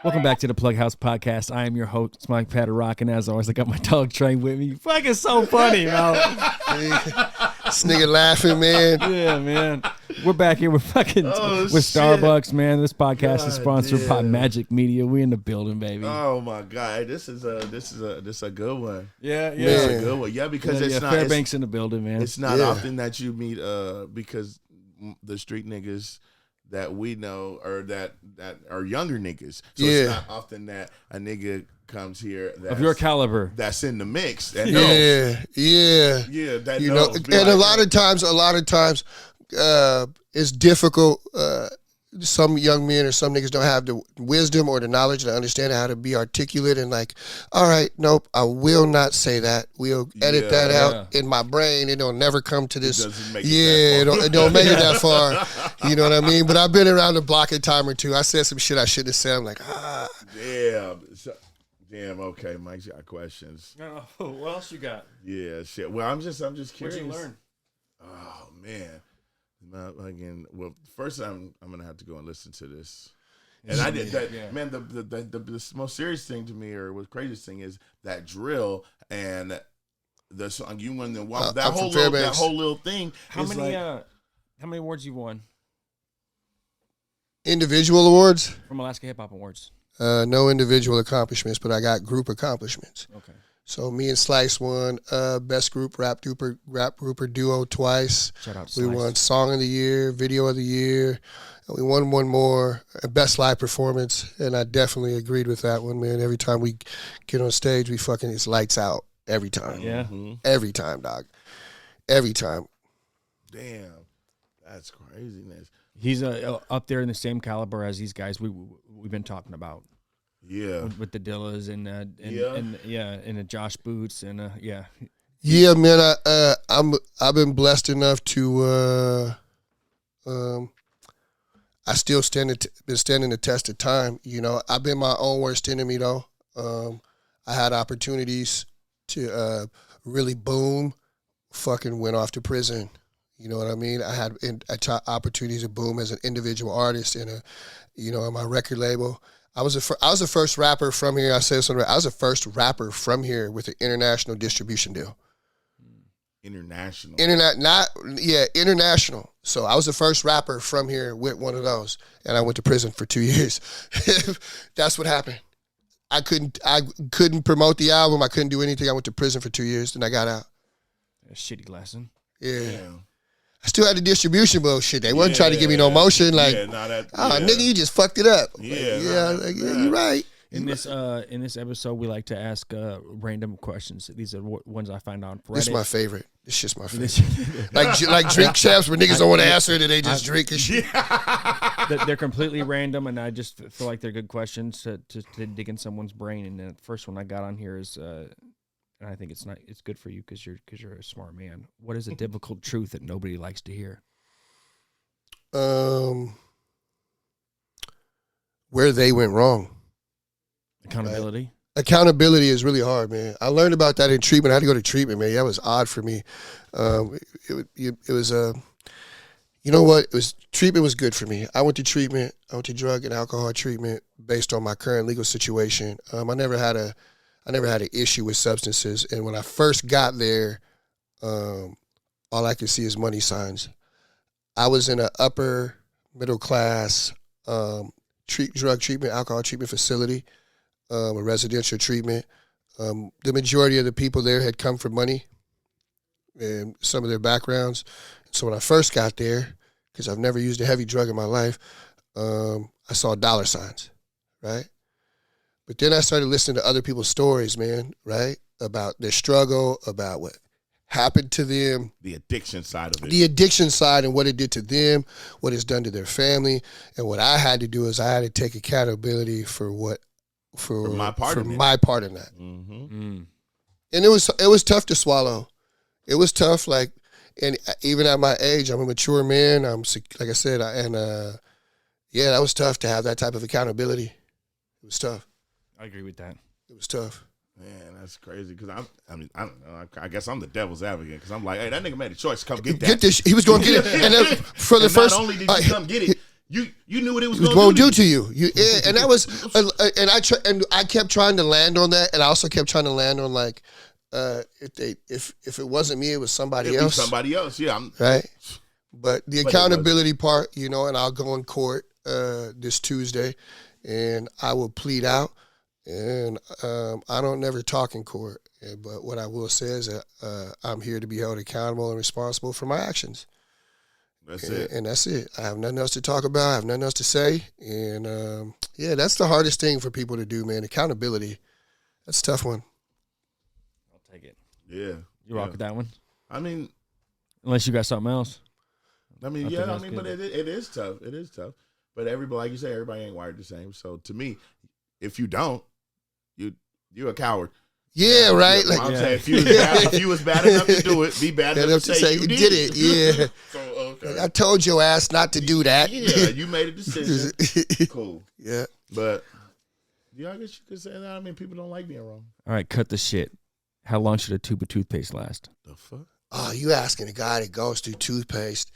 Welcome back to the PlugHouse podcast. I am your host, Mike Patterock, and as always, I got my dog Train with me. Fucking so funny, bro. This nigga laughing, man. Yeah, man. We're back here with Starbucks, man. This podcast is sponsored by Magic Media. We in the building, baby. Oh my God, this is a good one. Yeah, It's a good one. Yeah, because it's not Fairbanks in the building, man. It's not often that you meet because the street niggas that we know or that are younger niggas. So it's not often that a nigga comes here of your caliber that's in the mix. That yeah. That you knows. know, and a lot of times, it's difficult. Some young men or some niggas don't have the wisdom or the knowledge to understand how to be articulate and like, all right, nope, I will not say that. We'll edit that out in my brain. It'll never come to this. It don't make it that far. You know what I mean? But I've been around the block a time or two. I said some shit I shouldn't have said. I'm like, Damn. Okay, Mike's got questions. What else you got? Yeah, shit. Well, I'm just curious. What'd you learn? Oh man. Again, well, first I'm gonna have to go and listen to this, and I did that. Yeah. Man, the most serious thing to me, or the craziest thing, is that drill and the song you won that whole little thing. How many awards you won? Individual awards From Alaska Hip Hop Awards. No individual accomplishments, but I got group accomplishments. Okay. So me and Slice won best group rap group duo twice. Shout out to We Slice. won Song of the Year, Video of the Year. And we won one more, best live performance, and I definitely agreed with that one, man. Every time we get on stage, it's lights out every time. Yeah. Mm-hmm. Every time, dog. Every time. Damn, that's craziness. He's up there in the same caliber as these guys we've been talking about. Yeah, with the Dillas and the Josh Boots and Yeah, man. I've been blessed enough to I still been standing the test of time. You know, I've been my own worst enemy though. I had opportunities to really boom. Fucking went off to prison. You know what I mean? I had opportunities to boom as an individual artist and on my record label. I was the first rapper from here. I said something. I was the first rapper from here with an international distribution deal. International. International. So I was the first rapper from here with one of those, and I went to prison for 2 years. That's what happened. I couldn't promote the album. I couldn't do anything. I went to prison for 2 years, and I got out. A shitty lesson. Yeah. Damn. I still had the distribution bullshit. They wasn't trying to give me no motion. Like, nigga, you just fucked it up. You're right. In this episode, we like to ask random questions. These are ones I find on Reddit. This is my favorite. This shit's my favorite. like drink champs where niggas don't want to answer it and they just drink and shit. They're completely random, and I just feel like they're good questions to dig in someone's brain. And the first one I got on here is, and I think it's good for you because you're a smart man. What is a difficult truth that nobody likes to hear? Where they went wrong. Accountability. Accountability is really hard, man. I learned about that in treatment. I had to go to treatment, man. That was odd for me. It was you know what? Treatment was good for me. I went to treatment. I went to drug and alcohol treatment based on my current legal situation. I never had an issue with substances. And when I first got there, all I could see is money signs. I was in an upper middle class drug treatment, alcohol treatment facility, a residential treatment. The majority of the people there had come for money and some of their backgrounds. So when I first got there, because I've never used a heavy drug in my life, I saw dollar signs, right? But then I started listening to other people's stories, man, right? About their struggle, about what happened to them. The addiction side of it. The addiction side and what it did to them, what it's done to their family. And what I had to do is I had to take accountability for my part in that. Mm-hmm. And it was tough to swallow. It was tough, like, and even at my age, I'm a mature man. I'm, like I said, that was tough to have that type of accountability. It was tough. I agree with that. It was tough. Man, that's crazy. Because I don't know. I guess I'm the devil's advocate. Because I'm like, hey, that nigga made a choice to come get that. Get this. He was going to get it. And then for the first. Not only did he come get it, You knew what it was It was going won't to do to you. And that was, and I kept trying to land on that, and I also kept trying to land on like, if it wasn't me, it was somebody else. Somebody else, yeah. Right. But the accountability part, and I'll go in court this Tuesday, and I will plead out, and I don't never talk in court. But what I will say is that I'm here to be held accountable and responsible for my actions. That's it. And that's it. I have nothing else to talk about. I have nothing else to say. And, that's the hardest thing for people to do, man. Accountability. That's a tough one. I'll take it. Yeah. You rock with that one? I mean. Unless you got something else. But it is tough. It is tough. But everybody, like you say, everybody ain't wired the same. So to me, if you don't, you're a coward. Yeah, right. Like, I'm saying, if you was bad enough to do it, be bad enough to say you did it. Yeah. So, okay. I told your ass not to do that. Yeah, you made a decision. Cool. Yeah. But I guess you could say that. I mean, people don't like being wrong. All right, cut the shit. How long should a tube of toothpaste last? The fuck? Oh, you asking a guy that goes through toothpaste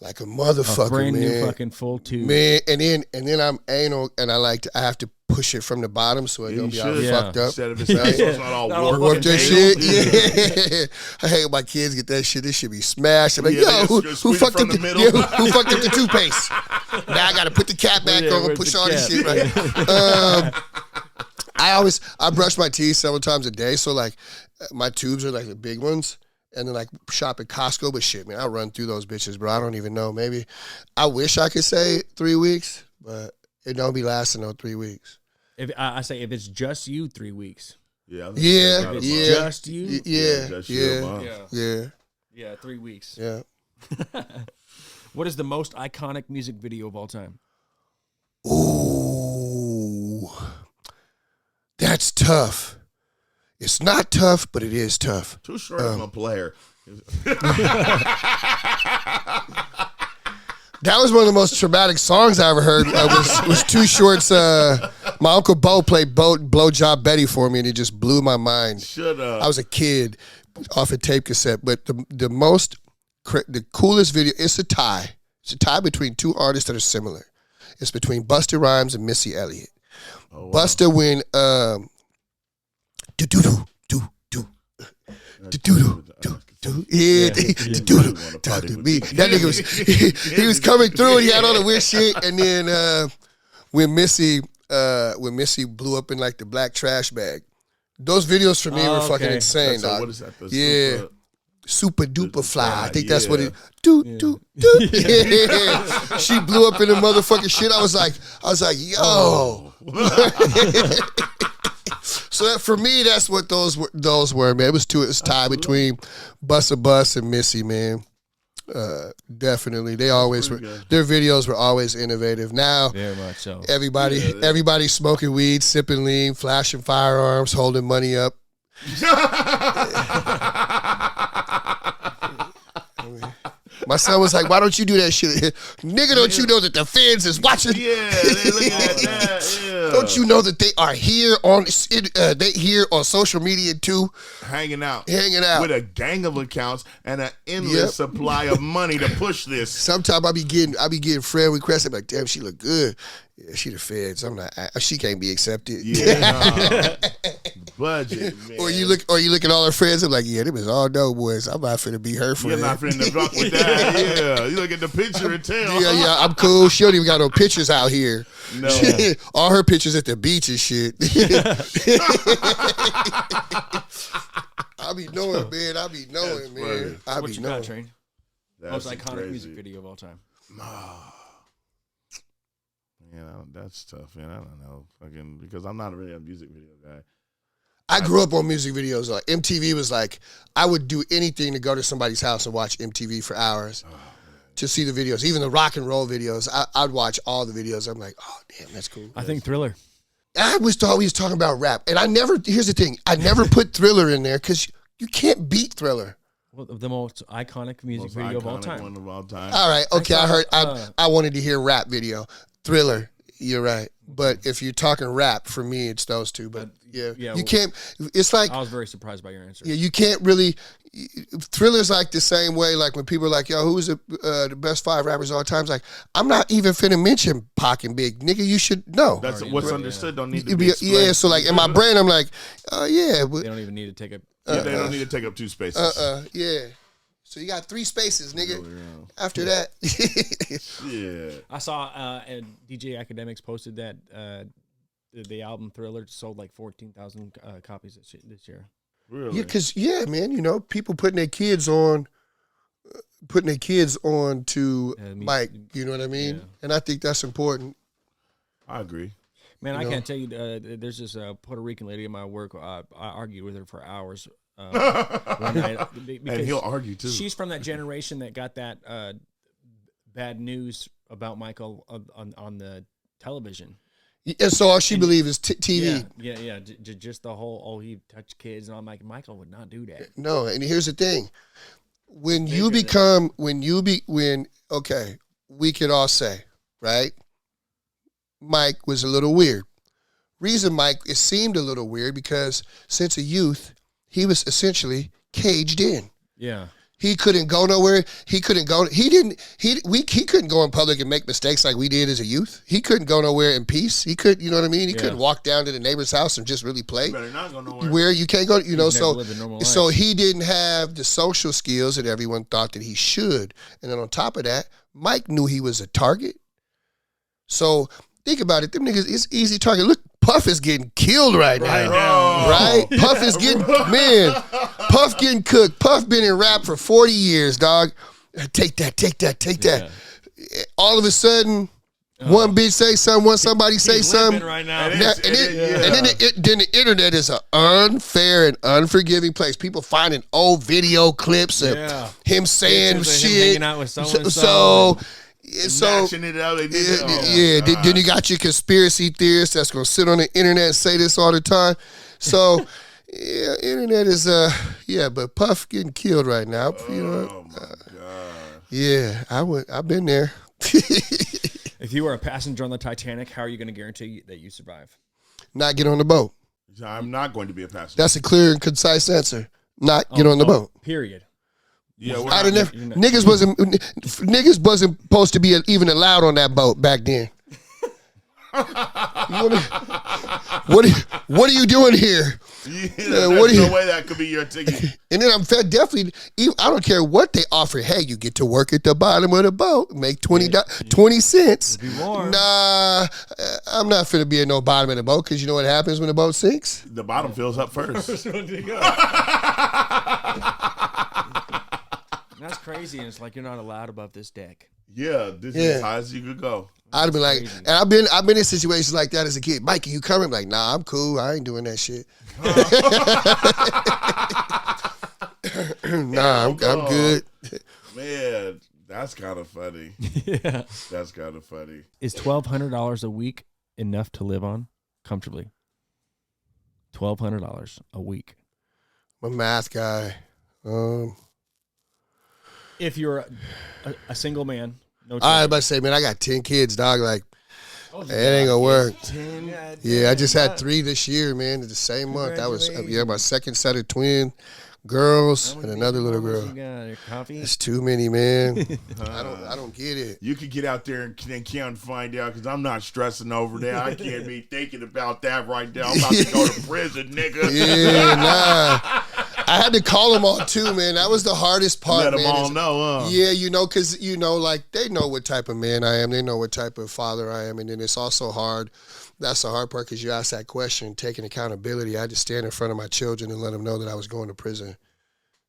like a motherfucker, a brand man. new fucking full tube, man. And then I'm anal, and I have to push it from the bottom so it don't be all fucked up. Instead of so it's not all warped that shit. Yeah. I hate when my kids get that shit. This should be smashed. I'm like, who fucked up who fucked up the toothpaste? Now I got to put the cap back on and push all this shit right. I brush my teeth several times a day, so like my tubes are like the big ones. And then like shop at Costco, but shit, man, I run through those bitches, bro. I don't even know. Maybe I wish I could say 3 weeks, but it don't be lasting no 3 weeks. If I say if it's just you, 3 weeks. Yeah. Just you. Yeah. 3 weeks. Yeah. What is the most iconic music video of all time? Ooh, that's tough. It's not tough, but it is tough. Too Short is my player. That was one of the most traumatic songs I ever heard. Was Too Short's. My Uncle Bo played Blowjob Betty for me, and it just blew my mind. Shut up. I was a kid off a tape cassette, but the coolest video, it's a tie. It's a tie between two artists that are similar. It's between Busta Rhymes and Missy Elliott. Oh, wow. Busta when that nigga was he was coming through and he had all the weird shit, and then when Missy blew up in like the black trash bag, those videos for me were fucking insane, dog. What is that? Super duper fly. I think that's what it. Yeah. She blew up in the motherfucking shit. I was like, yo. So that, for me, that's what those were, man. It was tied between Busta Bus and Missy, man. Definitely, they always were. Their videos were always innovative. Now, very much so. Everybody smoking weed, sipping lean, flashing firearms, holding money up. My son was like, "Why don't you do that shit, nigga? Don't you know that the feds is watching? Yeah, they looking at that. Yeah. Don't you know that they are here on social media too, hanging out with a gang of accounts and an endless supply of money to push this. Sometimes I be getting friend requests. I'm like, damn, she look good. Yeah, she the feds. I'm not. She can't be accepted. Yeah, budget. Man. Or you look at all her friends. I'm like, yeah, them is all dope boys. I'm not finna be her friend. You're not finna rock with that. Yeah, you look at the picture and tell. Yeah, I'm cool. She don't even got no pictures out here. No, all her pictures at the beach and shit. I be knowing, man. I be knowing, man. I be knowing. Train? Most iconic crazy music video of all time. Yeah, that's tough, man. I don't know, because I'm not really a music video guy. I grew up on music videos. Like MTV was like, I would do anything to go to somebody's house and watch MTV for hours to see the videos, even the rock and roll videos. I'd watch all the videos. I'm like, oh damn, that's cool. I think Thriller. I was always talking about rap, and here's the thing, I never put Thriller in there because you can't beat Thriller. Well, the most iconic music video of all time. One of all time. All right, okay, I wanted to hear rap video. Thriller, you're right. But if you're talking rap, for me, it's those two. But Yeah. Yeah, You can't. It's like I was very surprised by your answer. yeah, you can't really. Thriller's like the same way. Like when people are like, "Yo, who's the best 5 rappers of all time?" It's like I'm not even finna mention Pac and Big. Nigga, you should know. That's Already what's know, understood. Don't need to Yeah, be explained. so like in my brain, I'm like, oh yeah, but, They don't even need to take a. Yeah, they don't need to take up 2 spaces. yeah. So you got 3 spaces, nigga. Really, yeah. After that, Yeah. I saw DJ Academics posted that the album Thriller sold like 14,000 copies this year. Really? yeah, cause yeah, man, you know, people putting their kids on to Mike. You know what I mean? Yeah. And I think that's important. I agree. Man, You I know? can't tell you. There's this Puerto Rican lady in my work. I argued with her for hours. One night, And he'll argue too. She's from that generation that got that bad news about Michael on the television. And so all she believes is TV. Yeah. Just the whole he touched kids, and I'm like, Michael would not do that. No, and here's the thing: when we could all say, right? Mike was a little weird. Reason it seemed a little weird because since a youth, he was essentially caged in. Yeah. He couldn't go nowhere. He couldn't go in public and make mistakes like we did as a youth. He couldn't go nowhere in peace. He could, you know what I mean? He couldn't walk down to the neighbor's house and just really play. You better not go nowhere. Where you can't go, you know, He's never lived a normal so life. he didn't have the social skills that everyone thought that he should. And then on top of that, Mike knew he was a target. So think about it. Them niggas, it's easy target. Look, Puff is getting killed right now. Right? Puff is getting, man, Puff getting cooked. Puff been in rap for 40 years, dog. Take that. All of a sudden, one bitch say something, somebody say something. Right now. Then the internet is an unfair and unforgiving place. People finding old video clips of him saying Pictures of him shit. hanging out with so-and-so. Matching it out. They did Then you got your conspiracy theorists that's gonna sit on the internet and say this all the time. So, yeah, internet is but Puff getting killed right now. You know, Oh my God. yeah, I've been there. If you were a passenger on the Titanic, how are you going to guarantee that you survive? Not get on the boat. I'm not going to be a passenger. That's a clear and concise answer. Not get on the boat. Period. Yeah, I'd have never, niggas wasn't supposed to be even allowed on that boat back then. What are you doing here? There's no way that could be your ticket. And then I'm definitely, I don't care what they offer. Hey, you get to work at the bottom of the boat, make 20 cents. Nah, I'm not finna be at no bottom of the boat because you know what happens when the boat sinks? The bottom fills up first. That's crazy, and it's like you're not allowed above this deck. Yeah, this is as high as you could go. I'd have been like, and I've been in situations like that as a kid. Mikey, you coming? I'm like, nah, I'm cool. I ain't doing that shit. Nah, I'm good. Man, that's kind of funny. Yeah. That's kind of funny. Is $1,200 a week enough to live on comfortably? $1,200 a week. I'm a math guy. If you're a single man, no I was children. about to say, man, I got 10 kids, dog. Like, Oh, it ain't gonna work. 10. Yeah, I just had 3 this year, man, the same month. That was, my second set of twin girls and another little girl. You got your coffee? It's too many, man. I don't get it. You could get out there and count and find out because I'm not stressing over that. I can't be thinking about that right now. I'm about to go to prison, nigga. Yeah, nah. I had to call them all too, man. That was the hardest part, Let them man. all know, huh? Yeah, because, like, they know what type of man I am. They know what type of father I am. And then it's also hard. That's the hard part because you ask that question, taking accountability. I had to stand in front of my children and let them know that I was going to prison.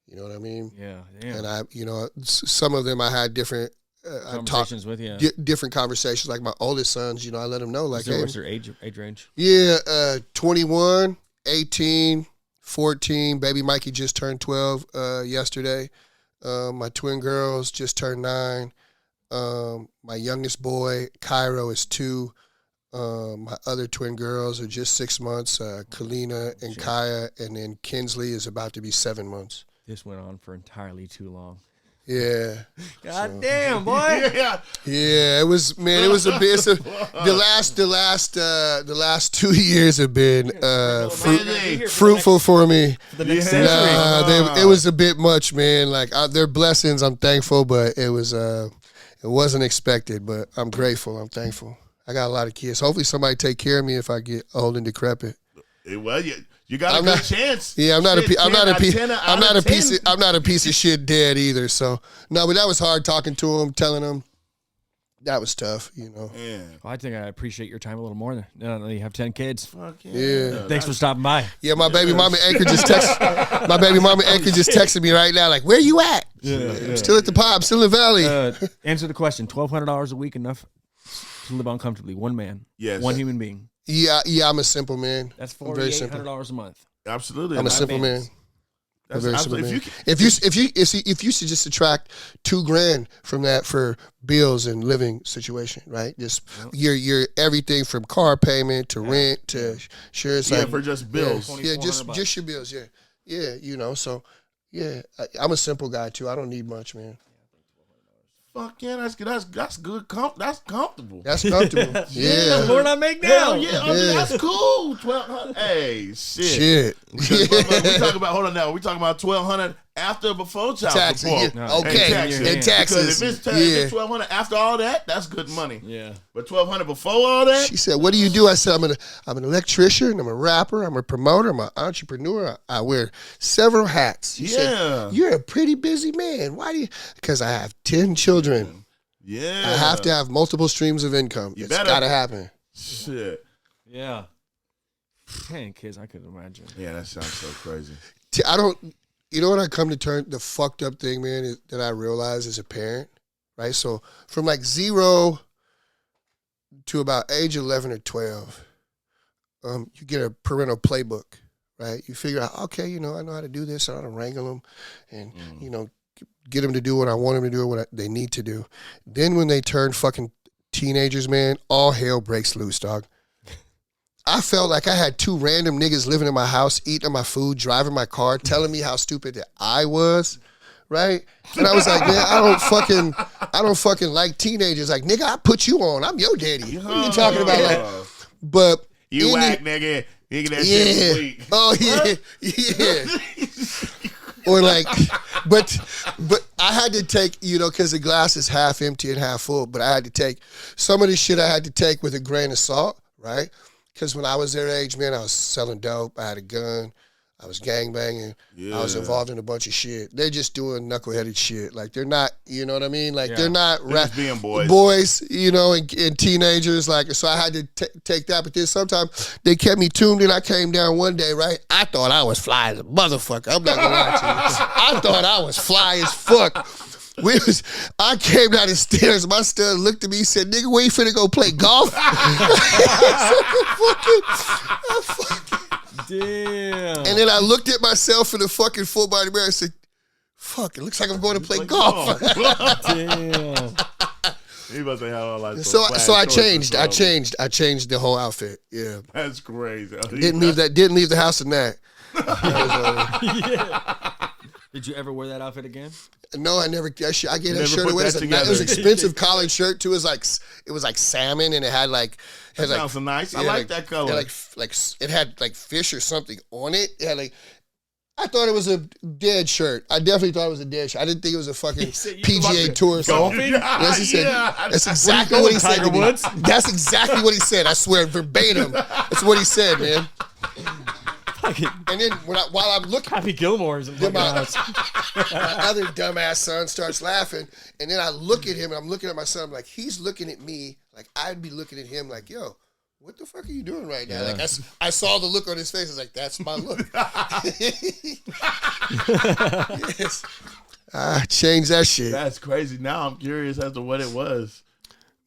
You know what I mean? Yeah, damn. And some of them I had different Conversations with you. different conversations. Like my oldest sons, I let them know, like, hey, What's your age range? yeah, 21, 18, 14. Baby Mikey just turned 12 yesterday. My twin girls just turned 9. My youngest boy, Cairo, is 2. My other twin girls are just 6 months, Kalina and Kaya, and then Kinsley is about to be 7 months. This went on for entirely too long. Yeah. God damn, boy. Yeah. Yeah, it was, man. It was a bit. The last 2 years have been fruitful for me. The next Yeah. century. It was a bit much, man. Like they're blessings. I'm thankful, but it wasn't expected. But I'm grateful. I'm thankful. I got a lot of kids. Hopefully, somebody take care of me if I get old and decrepit. Well, you got a good chance. Yeah, I'm not a a piece of shit dad either. So no, but that was hard talking to him, telling him. That was tough, you know. Yeah. Well, I think I appreciate your time a little more. Now that you have 10 kids. Fuck Yeah. Thanks for stopping by. Yeah, my baby mama Anchor just texted me right now, like, where you at? I'm still at the pub, still in the valley. Answer the question. $1,200 a week enough to live on comfortably? One man. Yes. One human being. Yeah, I'm a simple man. That's I'm very simple. $4,800 a month. Absolutely. I'm a simple man. That's Very simple absolutely. man. If you should just subtract $2,000 from that for bills and living situation, right? Just your everything from car payment to rent to insurance. Yeah, for just bills. Yeah, just your bills. Yeah, you know. So I'm a simple guy too. I don't need much, man. Fuck yeah, that's good. That's good. That's comfortable. That's comfortable. Yeah. More than I make now. Hell yeah, I mean, that's cool. 1,200. Hey, shit. We talk about. Hold on now. We talking about 1,200 after or before child Taxes. support. Yeah. No. Okay. And taxes. Because if it's 1,200 after all that, that's good money. Yeah. But 1,200 before all that. She said, "What do you do?" I said, "I'm an electrician. I'm a rapper. I'm a promoter. I'm an entrepreneur. I wear several hats." She said, "You're a pretty busy man. Why do you?" Because I have 10 children. Yeah. I have to have multiple streams of income. It's got to happen. Shit. Yeah. 10 kids, I could imagine. Yeah, that sounds so crazy. I don't. You know what I come to terms, the fucked up thing, man, is that I realize as a parent, right? So from like 0 to about age 11 or 12, you get a parental playbook, right? You figure out, okay, I know how to do this. I know how to wrangle them and, get them to do what I want them to do or what they need to do. Then when they turn fucking teenagers, man, all hell breaks loose, dog. I felt like I had 2 random niggas living in my house, eating my food, driving my car, telling me how stupid that I was, right? And I was like, man, I don't fucking like teenagers. Like, nigga, I put you on. I'm your daddy. What are you talking about? Like, but you whack, nigga. Nigga, that shit sweet. Oh yeah. Or like, but I had to take, because the glass is half empty and half full. But I had to take some of the shit I had to take with a grain of salt, right? Because when I was their age, man, I was selling dope. I had a gun. I was gangbanging. Yeah. I was involved in a bunch of shit. They're just doing knuckleheaded shit. Like, they're not, you know what I mean? Like, they're not just being boys. Boys, and teenagers. Like, so I had to take that. But then sometimes they kept me tuned in. I came down one day, right? I thought I was fly as a motherfucker. I'm not going to lie to you. I thought I was fly as fuck. I came down the stairs. My stud looked at me and said, "Nigga, where you finna go play golf?" Damn. And then I looked at myself in the fucking full body mirror and said, "Fuck, it looks like I'm going to play golf." Damn. He must have had all like So I changed. I changed the whole outfit. Yeah. That's crazy. Didn't leave the house in that. Yeah. Did you ever wear that outfit again? No, I never. I gave that shirt away. It was an expensive collared shirt too. It was like salmon, and it had like. Sounds so nice. I like that color. It had like fish or something on it. It had like. I thought it was a dead shirt. I definitely thought it was a dead shirt. I didn't think it was a fucking PGA Tour. Golfing? Yes, he said. That's exactly what he said to me. That's exactly what he said. I swear, verbatim. That's what he said, man. And then while I'm looking, Happy Gilmore's in then my other dumbass son starts laughing, and then I look at him, and I'm looking at my son. I'm like, he's looking at me like I'd be looking at him like, yo, what the fuck are you doing right now? Yeah. Like I saw the look on his face. I was like, that's my look. Yes. I changed that shit. That's crazy. Now I'm curious as to what it was.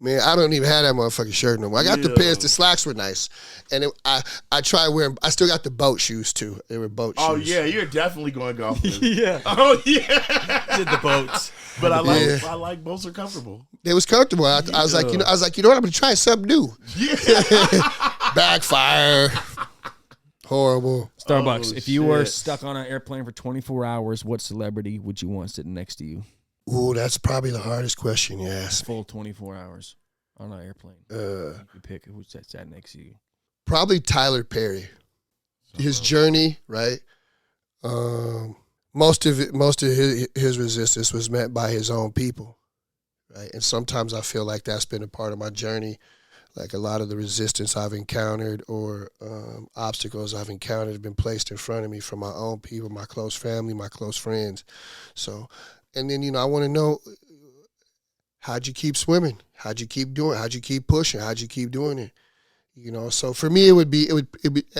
Man, I don't even have that motherfucking shirt no more. I got the pants. The slacks were nice, and I tried wearing. I still got the boat shoes too. They were boat shoes. Oh yeah, you're definitely going golfing. Yeah. Oh yeah. Did the boats. But I like boats are comfortable. It was comfortable. I was like, you know what? I'm gonna try something new. Yeah. Backfire. Horrible. Starbucks. Oh, if you were shit. stuck on an airplane for 24 hours, what celebrity would you want sitting next to you? Ooh, that's probably the hardest question you asked. Full 24 hours on an airplane. Uh, You pick who's sat next to you. Probably Tyler Perry. His journey, right? Most of his resistance was met by his own people, right? And sometimes I feel like that's been a part of my journey. Like a lot of the resistance I've encountered or obstacles I've encountered have been placed in front of me from my own people, my close family, my close friends. So, and then, I want to know, how'd you keep swimming? How'd you keep doing it? How'd you keep pushing? How'd you keep doing it? So for me, it would be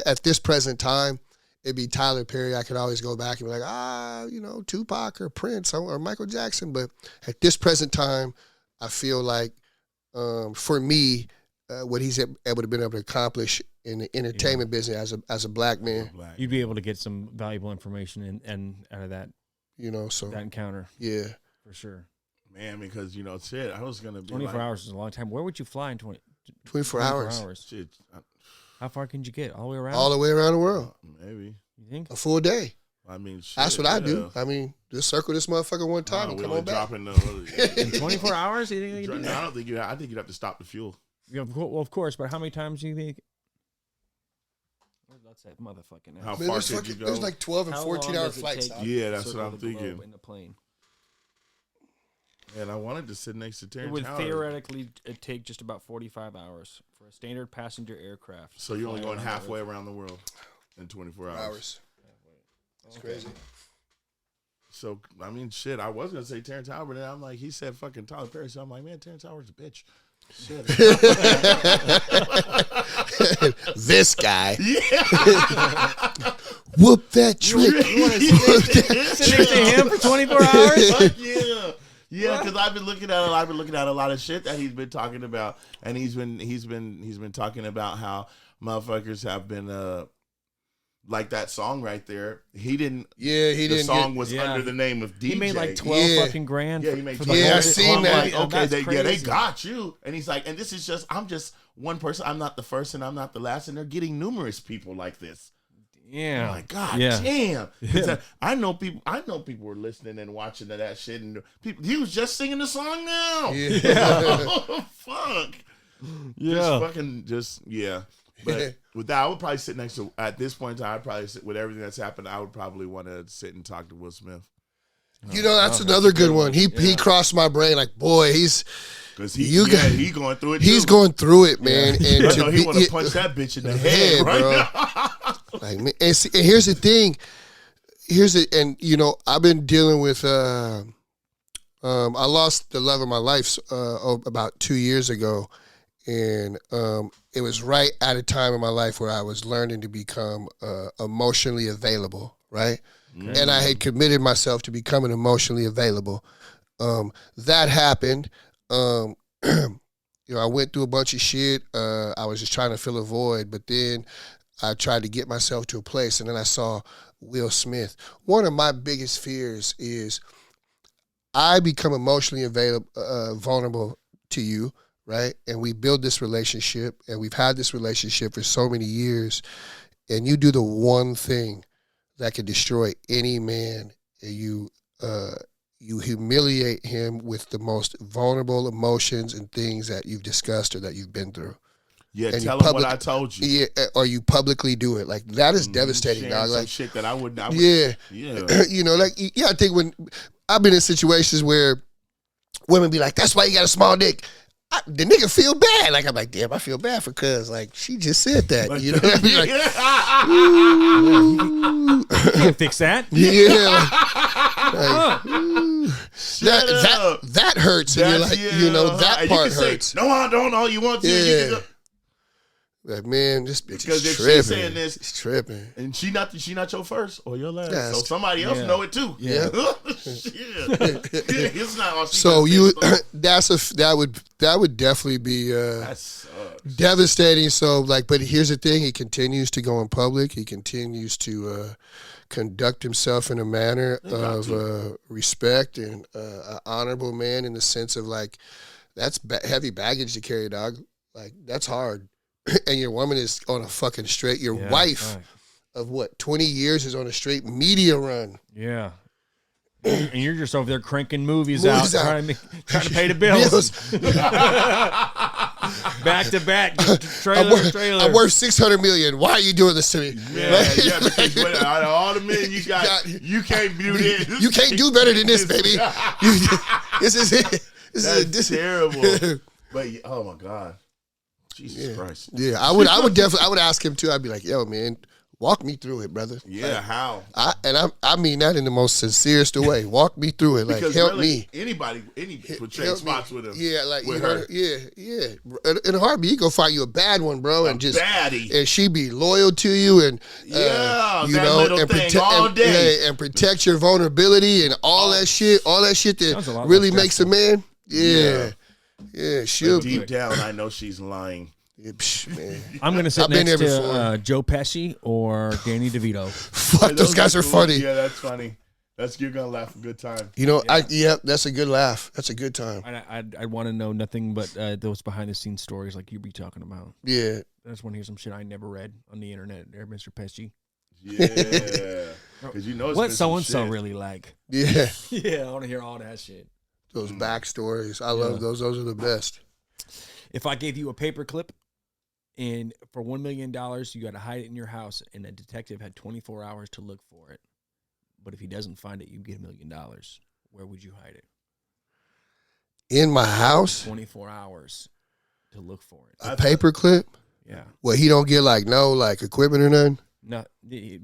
at this present time, it'd be Tyler Perry. I could always go back and be like, Tupac or Prince or Michael Jackson. But at this present time, I feel like for me, what he's been able to accomplish in the entertainment business as a black man, you'd be able to get some valuable information and out of that. So that encounter. Yeah, for sure, man. Because shit, I was gonna be 24 hours is a long time. Where would you fly in 24 hours? Shit. How far can you get? All the way around? All the way around the world. Maybe. You think? A full day. I mean, shit, that's what I do. I mean, just circle this motherfucker one time and come on back. In 24 hours? You think you do that? I don't think you. I think you'd have to stop the fuel. Yeah, well, of course, but how many times do you think? That's that motherfucking. How far could you go? There's like 12 and 14-hour flights. Yeah, that's what I'm thinking. In the plane. And I wanted to sit next to Terrence It would Howard. theoretically take just about 45 hours for a standard passenger aircraft. So you're only going halfway around the world in 24 hours. That's crazy. So, I mean, shit, I was going to say Terrence Howard, and I'm like, he said fucking Tyler Perry. So I'm like, man, Terrence Howard's a bitch. Shit. This guy. Yeah. Whoop that trick. You want to sit next to him for 24 hours? Fuck yeah. Yeah, because I've been looking at a lot of shit that he's been talking about, and he's been talking about how motherfuckers have been like that song right there. He didn't. Yeah, he didn't. The song was under the name of DJ. He made like 12 fucking grand. Yeah, he made 12. Yeah, I seen that. Like, okay, they they got you, and he's like, and this is just, I'm just one person. I'm not the first, and I'm not the last, and they're getting numerous people like this. Yeah. Oh my God, damn. Yeah. I know people were listening and watching to that shit, and people. He was just singing the song now. Yeah. Oh, fuck. Yeah. But with that, I would probably sit next to. At this point in time, I'd probably sit with everything that's happened. I would probably want to sit and talk to Will Smith. That's another good one. He crossed my brain like, boy, he's. Because he going through it. He's going through it, man. Yeah. And he want to punch that bitch in the head right now. Like, man, and here's the thing. I've been dealing with. I lost the love of my life about 2 years ago, and it was right at a time in my life where I was learning to become emotionally available. Right, and I had committed myself to becoming emotionally available. That happened. I went through a bunch of shit. I was just trying to fill a void, but then I tried to get myself to a place, and then I saw Will Smith. One of my biggest fears is I become emotionally vulnerable to you, right? And we build this relationship, and we've had this relationship for so many years, and you do the one thing that can destroy any man, and you humiliate him with the most vulnerable emotions and things that you've discussed or that you've been through. Yeah, and tell him what I told you. Yeah, or you publicly do it. Like, that is devastating, dog. Like shit that I would. Yeah. I think when I've been in situations where women be like, "That's why you got a small dick." The nigga feel bad. Like, I'm like, damn, I feel bad for cuz. Like, she just said that. You know what I mean? Like, you can fix that? Yeah. That hurts. And you're like, that part hurts. Say, no, I don't. All you want to. Yeah. You can like, man, this bitch because is if tripping. she's saying this, she's tripping, and she not your first or your last, yeah, so somebody else know it too. Yeah, it's not all she so that would definitely be devastating. So but here's the thing: he continues to go in public. He continues to conduct himself in a manner of respect and an honorable man in the sense of like that's heavy baggage to carry, dog. Like that's hard. And your woman is on a fucking straight. Your wife of 20 years is on a straight media run. Yeah. And you're just over there cranking movies out. Trying to pay the bills. Back to back, trailer. I'm worth $600 million. Why are you doing this to me? Yeah, because out of all the men you got, you can't do this. You can't do better than this, baby. This is it. That's terrible. But oh my God, Jesus Christ. Yeah, I would definitely. I would ask him too. I'd be like, yo, man, walk me through it, brother. Yeah, like, how? I mean that in the most sincerest way. Walk me through it. Like, because help really, me. Any would trade spots with him. Yeah, like with her. Yeah. In a heartbeat, you go find you a bad one, bro, and just baddie. And she be loyal to you, and you know, and protect your vulnerability and all that shit. All that shit that really makes a man. Yeah. She'll deep down. I know she's lying. Man. I'm gonna sit next to Joe Pesci or Danny DeVito. Fuck, those guys are funny. Yeah, that's funny. You're gonna laugh a good time. You know, that's a good laugh. That's a good time. I want to know nothing but those behind the scenes stories like you be talking about. Yeah, I just want to hear some shit I never read on the internet. There, Mr. Pesci. Yeah, because you know what so and so really like. Yeah, I want to hear all that shit. Those backstories, I love those. Those are the best. If I gave you a paperclip, and for $1 million, you got to hide it in your house, and a detective had 24 hours to look for it. But if he doesn't find it, you get $1 million. Where would you hide it? In my house? 24 hours to look for it. A paperclip? Yeah. Well, he don't get no equipment or nothing? No, he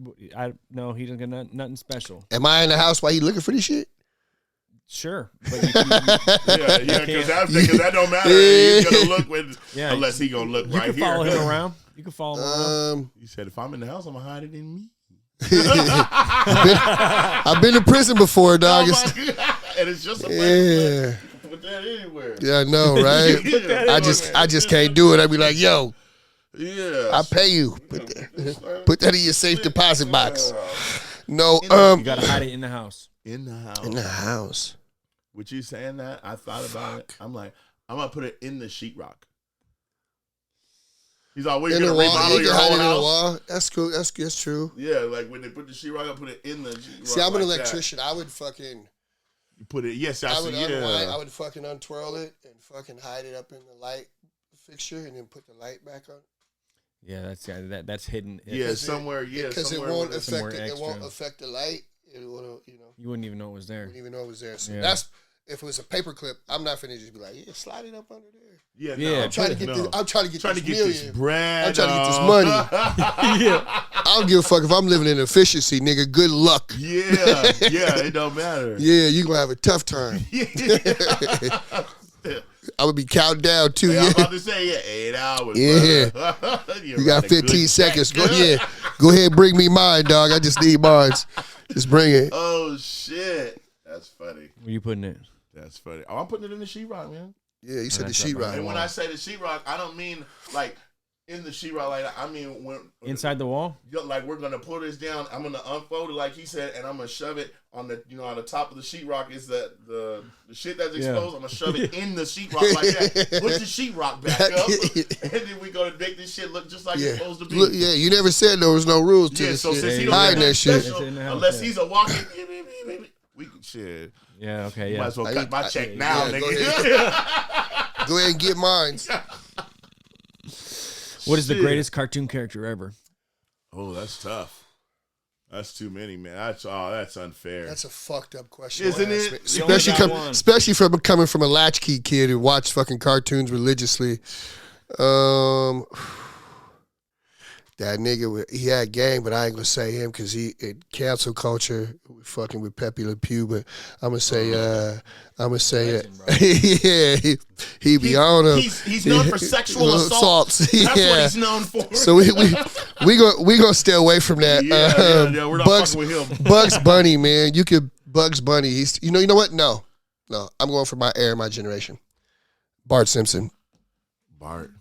doesn't get nothing special. Am I in the house while he looking for this shit? Sure, but because that don't matter. He's gonna look unless he gonna look right here. You can follow him around. You can follow him around. You said if I'm in the house, I'm gonna hide it in me. I've been to prison before, dog. And it's just a paperclip. Put that anywhere. Yeah, I know, right? I just can't do it. I'd be like, yo, I pay you. Put that in your safe deposit box. No, you gotta hide it in the house. In the house. In the house. With you saying that, I thought about it. I'm like, I'm gonna put it in the sheetrock. He's like, we're gonna remodel your whole house. Wall. That's cool. That's true. Yeah, like when they put the sheetrock, I put it in the sheetrock. See, I'm an electrician. I would fucking. You put it. Yes, I would fucking untwirl it and fucking hide it up in the light fixture and then put the light back on. Yeah, that's hidden. Yeah, somewhere. Yeah, because it won't affect it. It won't affect the light. It will, You wouldn't even know it was there. You wouldn't even know it was there. So that's if it was a paperclip. I'm not finna just be like, slide it up under there. Yeah. I'm trying to get this. I'm trying to get this bread. I'm trying to get this money. Yeah. I don't give a fuck if I'm living in efficiency, nigga. Good luck. Yeah, it don't matter. Yeah, you gonna have a tough time. I would be counting down too. I'm about to say 8 hours. Yeah, you got 15 seconds. Go ahead, bring me mine, dog. I just need mine. Just bring it. Oh shit, that's funny. Where you putting it? That's funny. Oh, I'm putting it in the sheetrock, man. Yeah, you said the sheetrock. And when I say the sheetrock, I don't mean like in the sheetrock. Like I mean when inside the wall. Like we're gonna pull this down. I'm gonna unfold it like he said, and I'm gonna shove it on the on the top of the sheetrock is the shit that's exposed. I'm gonna shove it in the sheetrock like that. Put the sheetrock back up, and then we gonna make this shit look just like it's supposed to be. Look, you never said there was no rules to this. So shit. since he hiding that shit, unless he's a walking, we can shit. Yeah, okay, yeah. Might as well cut my check now, nigga. Go ahead and get mine. What is the greatest cartoon character ever? Oh, that's tough. That's too many, man. That's unfair. That's a fucked up question, isn't it? Especially from coming from a latchkey kid who watched fucking cartoons religiously. That nigga, he had game, but I ain't gonna say him because he cancel culture fucking with Pepe Le Pew. But I'm gonna say, yeah, he be on him. He's known for sexual assaults. That's what he's known for. So we gonna stay away from that. Yeah, we're not fucking with him. Bugs Bunny, man, you could Bugs Bunny. He's you know what? No, I'm going for my generation. Bart Simpson. Bart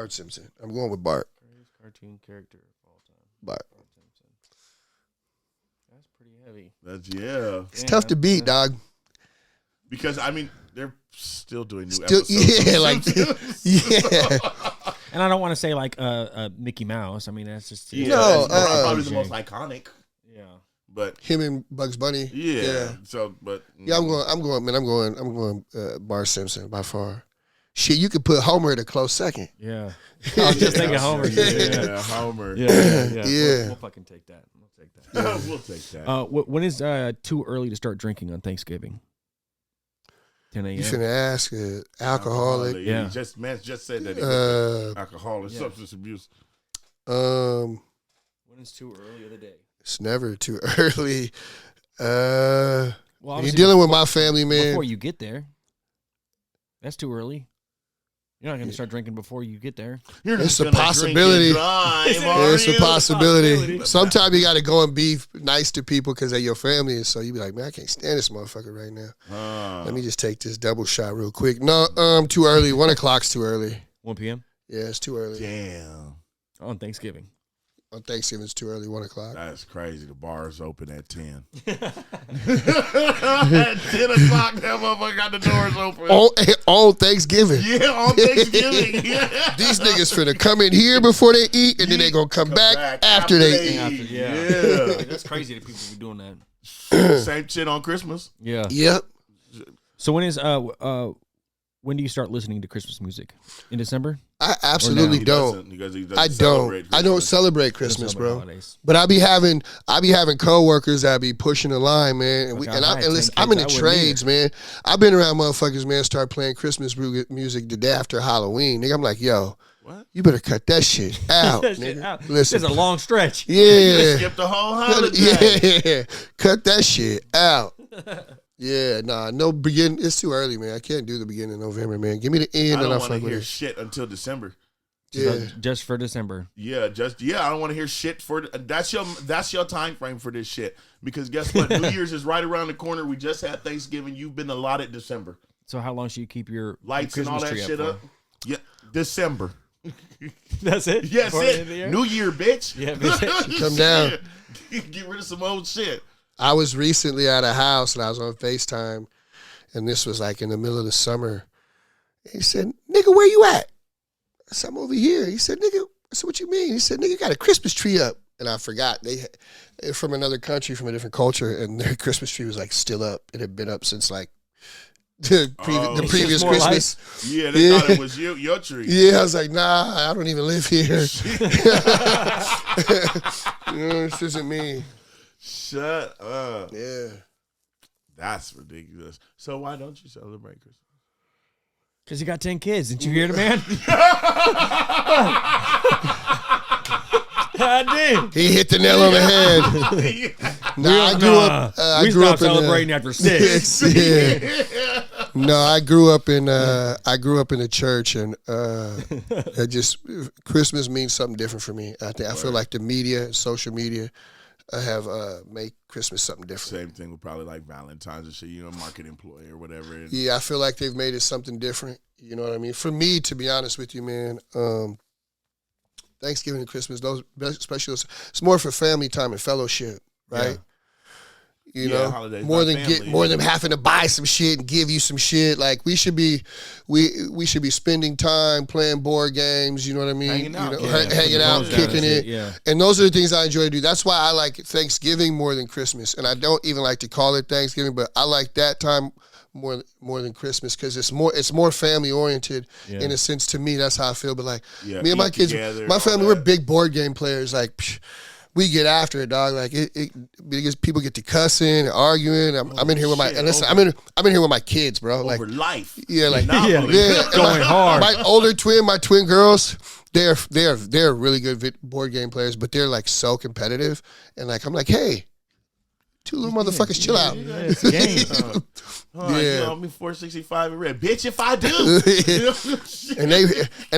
Simpson. I'm going with Bart. Cartoon character of all time. Bart Simpson. That's pretty heavy. It's tough to beat, dog. Because I mean, they're still doing new episodes. Yeah. And I don't want to say like Mickey Mouse. I mean, that's just probably the most iconic. Yeah. But him and Bugs Bunny. yeah. So, but Yeah, I'm going. Bart Simpson by far. Shit, you could put Homer at a close second. Yeah. I was just thinking Homer. Yeah, Homer. Yeah. We'll fucking take that. We'll take that. We'll take that. When is too early to start drinking on Thanksgiving? 10 a.m. You finna ask alcoholic. Yeah. Just said that. Alcohol and substance abuse. When is too early of the day? It's never too early. Well, you're dealing with my family, man. Before you get there, that's too early. You're not going to start drinking before you get there. It's a possibility. It's a possibility. Sometimes you got to go and be nice to people because they're your family. And so you be like, man, I can't stand this motherfucker right now. Let me just take this double shot real quick. No, too early. 1 o'clock's too early. 1 p.m.? Yeah, it's too early. Damn. On Thanksgiving. On Thanksgiving, it's too early, 1 o'clock. That's crazy. The bar's open at 10. At 10 o'clock, that motherfucker got the doors open. On Thanksgiving. Yeah, on Thanksgiving. Yeah. These niggas finna come in here before they eat, and then they gonna come back after they eat. Yeah. That's crazy that people be doing that. Same shit on Christmas. Yeah. Yep. So when do you start listening to Christmas music? In December? I absolutely don't. I don't celebrate Christmas, bro. But I be having coworkers that be pushing the line, man. And I'm in the trades, man. I've been around motherfuckers, man. Start playing Christmas music the day after Halloween. Nigga, I'm like, yo, what? You better cut that shit out, nigga. Listen, it's a long stretch. Yeah, skip the whole holiday. Yeah, cut that shit out. Yeah, no beginning. It's too early, man. I can't do the beginning of November, man. Give me the end, and I'll fuck with it. I don't want to hear shit until December. Yeah, just for December. Yeah, I don't want to hear shit for that's your time frame for this shit. Because guess what? New Year's is right around the corner. We just had Thanksgiving. You've been allotted December. So how long should you keep your lights your and all that shit up? Yeah, December. That's it. Yes, it. New Year, bitch. Yeah, bitch. Come down. Get rid of some old shit. I was recently at a house and I was on FaceTime, and this was like in the middle of the summer. He said, "Nigga, where you at?" I said, "I'm over here." He said, "Nigga," I said, "What you mean?" He said, "Nigga, you got a Christmas tree up." And I forgot. They're from another country, from a different culture, and their Christmas tree was like still up. It had been up since like the previous Christmas. Yeah, they thought it was your tree. Yeah, I was like, nah, I don't even live here. This isn't me. Shut up. Yeah. That's ridiculous. So why don't you celebrate Christmas? Because you got 10 kids. Didn't you hear the man? God damn. He hit the nail on the head. I grew up celebrating after 6. Yeah. No, I grew up in the church, and Christmas means something different for me. I feel like the media, social media, have made Christmas something different. Same thing with probably like Valentine's and shit, market employee or whatever. Yeah, I feel like they've made it something different. You know what I mean? For me, to be honest with you, man, Thanksgiving and Christmas, those especially, it's more for family time and fellowship, right? Yeah. You know, holidays, more than having to buy some shit and give you some shit. Like we should be spending time playing board games. You know what I mean? Hanging out, hanging out, kicking it. Yeah. And those are the things I enjoy to do. That's why I like Thanksgiving more than Christmas. And I don't even like to call it Thanksgiving, but I like that time more than Christmas because it's more family oriented in a sense. To me, that's how I feel. But like me and my kids, my family, we're big board game players. Like. We get after it, dog. Like because people get to cussing and arguing. I'm in here with I'm in here with my kids, bro. Like life. Yeah, like going hard. My older my twin girls, they're really good board game players, but they're like so competitive. And like I'm like, hey, two little motherfuckers, chill out. Yeah, it's a game. You owe me $465 in red, bitch. If I do, and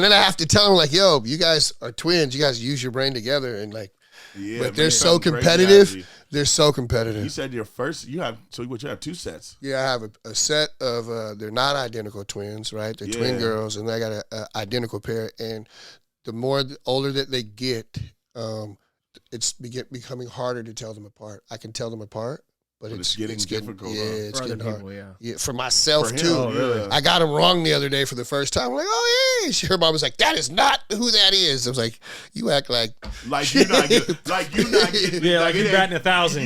then I have to tell them like, yo, you guys are twins. You guys use your brain together and like. Yeah, but they're so competitive. They're so competitive. You said your first. You have 2 sets. Yeah, I have a set of. They're not identical twins, right? They're twin girls, and I got an identical pair. And the more older that they get, it's becoming harder to tell them apart. I can tell them apart, But it's getting difficult. Yeah, it's For other getting hard. people, yeah. Yeah, for myself For him, too. oh, really? I got him wrong the other day for the first time. I'm like, oh hey, her mom was like, that is not who that is. I was like, you act like you not getting, Yeah, like you batting 1,000.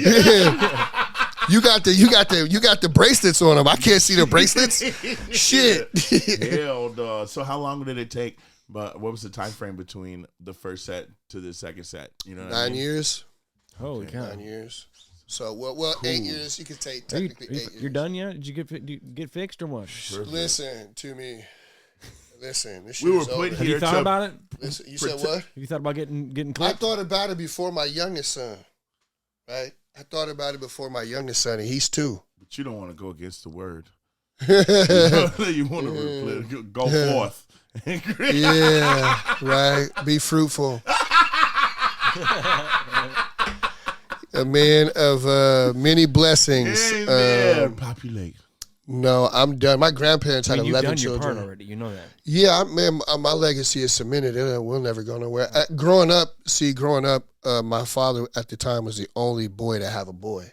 you got the bracelets on them. I can't see the bracelets. Shit. Hell no. So how long did it take? But what was the time frame between the first set to the second set? You know, what 9 I mean? years. Holy cow. 9 years. So cool. 8 years. You could take Are you, technically 8 years. you're done yet? Did you get fixed or what? Listen to me. Listen, this shit We were is put over. Have here you thought to about it? Listen, you said what? Have you thought about getting I clipped? thought about it before my youngest son. Right? I thought about it before my youngest son, and he's 2. But you don't want to go against the word. Yeah, You want to go forth. right. Be fruitful. A man of many blessings. Amen. Populate. No, I'm done. My grandparents had I mean, you've 11 done your children. part already. You know that. Yeah, man, my legacy is cemented. We'll never go nowhere. Growing up, my father at the time was the only boy to have a boy.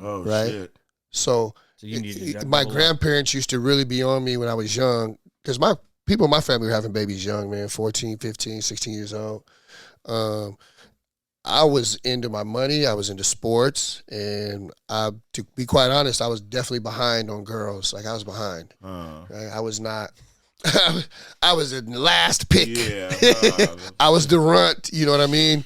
Oh, Right? shit. So you need to my double up. grandparents used to really be on me when I was young because people in my family were having babies young, man, 14, 15, 16 years old. I was into my money. I was into sports. And to be quite honest, I was definitely behind on girls. Like, I was behind. Right? I was not. I was the last pick. Yeah. I was the runt. You know what I mean?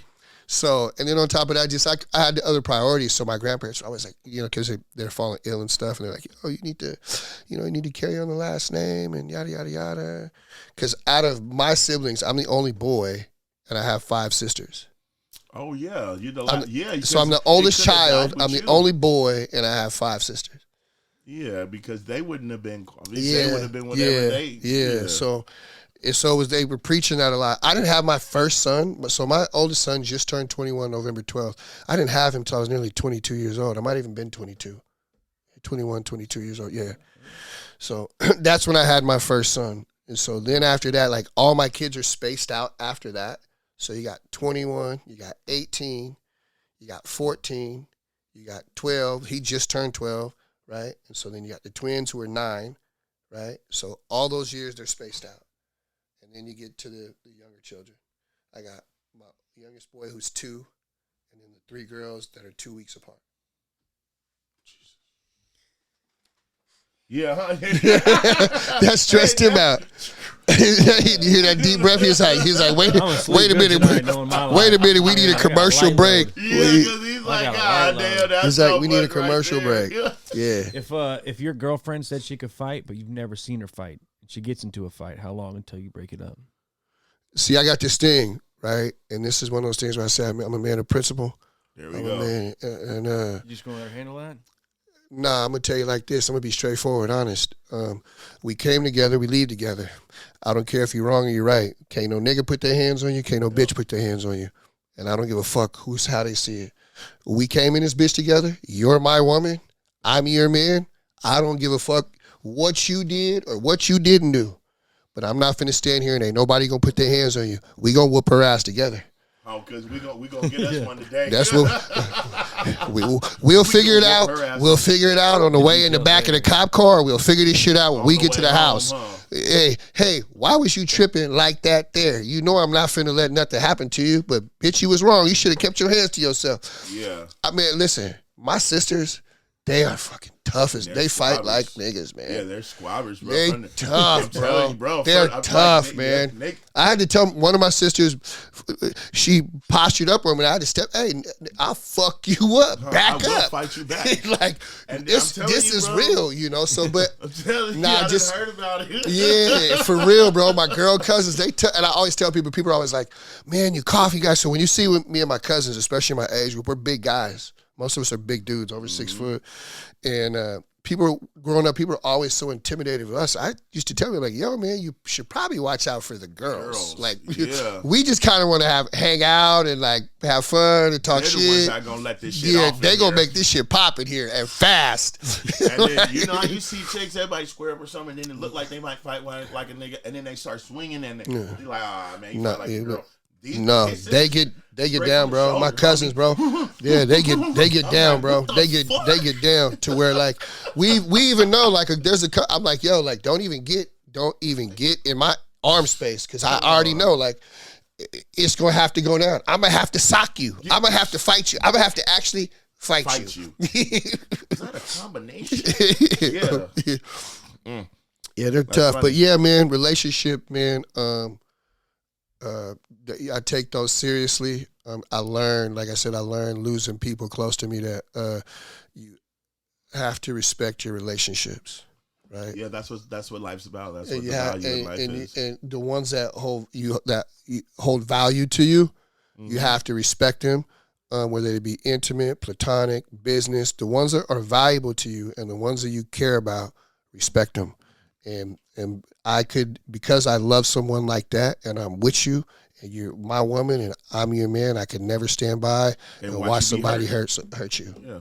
So, and then on top of that, I had the other priorities. So my grandparents were always like, because they're falling ill and stuff. And they're like, oh, you need to carry on the last name and yada, yada, yada. Because out of my siblings, I'm the only boy and I have 5 sisters. Oh, yeah. You're the So I'm the oldest child. I'm the only boy, and I have 5 sisters. Yeah, because they wouldn't have been. Yeah, They would have been whatever they. Yeah. So they were preaching that a lot. I didn't have my first son, so my oldest son just turned 21 November 12th. I didn't have him till I was nearly 22 years old. I might have even been 22. 21, 22 years old, yeah. So that's when I had my first son. And so then after that, like all my kids are spaced out after that. So you got 21, you got 18, you got 14, you got 12. He just turned 12, right? And so then you got the twins who are 9, right? So all those years, they're spaced out. And then you get to the younger children. I got my youngest boy who's 2, and then the 3 girls that are 2 weeks apart. Yeah. That stressed him out. You hear that deep breath? He's like, wait a minute, we need a commercial break. Yeah, because he's like, God damn, that's He's like, so we need a much right commercial there. break. Yeah. If your girlfriend said she could fight, but you've never seen her fight, and she gets into a fight, how long until you break it up? See, I got this thing, right? And this is one of those things where I say I'm a man of principle. There we I'm go. a man, and You just gonna let her handle that? Nah, I'm gonna tell you like this. I'm gonna be straightforward, honest. We came together, we leave together. I don't care if you're wrong or you're right. Can't no nigga put their hands on you. Can't no bitch put their hands on you. And I don't give a fuck how they see it. We came in this bitch together. You're my woman. I'm your man. I don't give a fuck what you did or what you didn't do. But I'm not finna stand here and ain't nobody gonna put their hands on you. We gonna whoop her ass together. Oh, because we gonna get us one today. That's what we'll figure it out. We'll figure it out on the way in the back of the cop car. We'll figure this shit out when we get to the house. Hey, why was you tripping like that there? You know I'm not finna let nothing happen to you, but bitch, you was wrong. You should have kept your hands to yourself. Yeah. I mean, listen, my sisters, they are fucking tough as they fight like niggas, man. Yeah, they're squabbers, bro. They tough, bro. Bro. They're tough, man. I had to tell one of my sisters, she postured up on me, and I had to step, hey, I'll fuck you up, back I will up. fight you back. Like, And this I'm telling is you, bro, real, you know, so, but, I'm telling nah, you, I just heard about it. yeah, for real, bro. My girl cousins, and I always tell people are always like, man, you coffee guys. So when you see me and my cousins, especially my age group, we're big guys. Most of us are big dudes, over 6 foot. And people growing up, people are always so intimidated with us. I used to tell them, like, yo, man, you should probably watch out for the girls. Like, yeah. we just kind of want to hang out and, like, have fun and talk They're shit. the ones that gonna let this shit Yeah, off they in gonna here. make this shit pop in here and fast. And then, you know how you see chicks, everybody square up or something, and then it look like they might fight like a nigga, and then they start swinging, and they're like, ah, man, you fight like a girl. No, they get down, bro. My cousins, bro. Yeah, they get down, bro. They get down to where like we even know like I'm like, yo, like don't even get in my arm space because I already know like it's gonna have to go down. I'm gonna have to sock you. I'm gonna have to fight you. I'm gonna have to actually fight you. Is that a combination? Yeah. Yeah, they're tough. Funny. But yeah, man, relationship, man. I take those seriously. I learned losing people close to me that you have to respect your relationships, right? Yeah, that's what life's about. That's what the value in life is. And the ones that hold value to you, you have to respect them, whether they be intimate, platonic, business. The ones that are valuable to you and the ones that you care about, respect them. And I could, because I love someone like that and I'm with you and you're my woman and I'm your man, I could never stand by and watch somebody hurt you. Yeah.